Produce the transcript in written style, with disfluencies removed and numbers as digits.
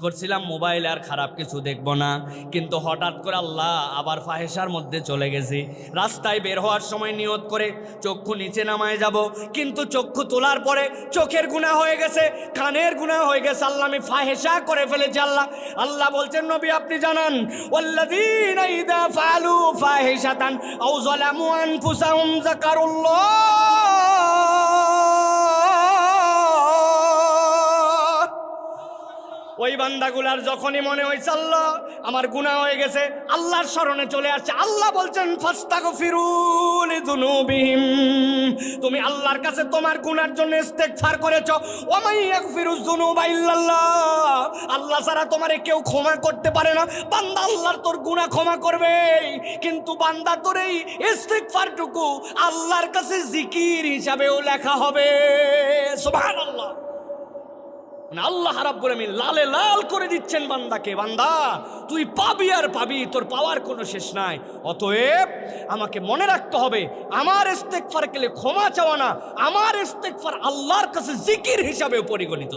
করছিলাম মোবাইল আর খারাপ কিছু দেখবো না, কিন্তু হঠাৎ করে আল্লাহ আবার ফাহেসার মধ্যে চলে গেছি। রাস্তায় বের হওয়ার সময় নিয়ত করে চক্ষু নিচে নামায় যাব, কিন্তু চক্ষু তোলার পরে চোখের গুনাহ হয়ে গেছে, কানের গুনাহ হয়ে গেছে। আল্লাহ আমি ফাহেসা করে ফেলেছি। আল্লাহ বলছেন নবী আপনি জানান, ওয়াল্লাযীনা ইযা ফাআলু ফাহিশাতান আও যালামু আনফুসাহুম যাকারুল্লাহ, ওই বান্দাগুলার যখনই মনে হয়েছে আল্লাহ আমার গুনাহ হয়ে গেছে, আল্লাহর স্মরণে চলে আসছে, আল্লাহ বলছেন ফাস্তাগফিরু লিযুনুবিহিম, তুমি আল্লাহর কাছে তোমার গুনার জন্য ইস্তেগফার করেছো। ওয়া মান ইয়াগফিরুয যুনুবা ইল্লাল্লাহ, আল্লাহ ছাড়া তোমারে কেউ ক্ষমা করতে পারে না। বান্দা আল্লাহর তোর গুনাহ ক্ষমা করবে, কিন্তু বান্দা তোর এই ইস্তেগফারটুকু আল্লাহর কাছে জিকির হিসাবেও লেখা হবে। সুবহানাল্লাহ। আল্লাহ রাব্বুল আমিন লালে লাল করে দিচ্ছেন বান্দাকে, বান্দা তুই পাবি আর পাবি, তোর পাওয়ার কোনো শেষ নাই। অতএব আমাকে মনে রাখতে হবে, আমার ইস্তেগফার কেলে ক্ষমা চাওয়া না, আমার ইস্তেগফার আল্লাহর কাছে জিকির হিসাবে পরিগণিত।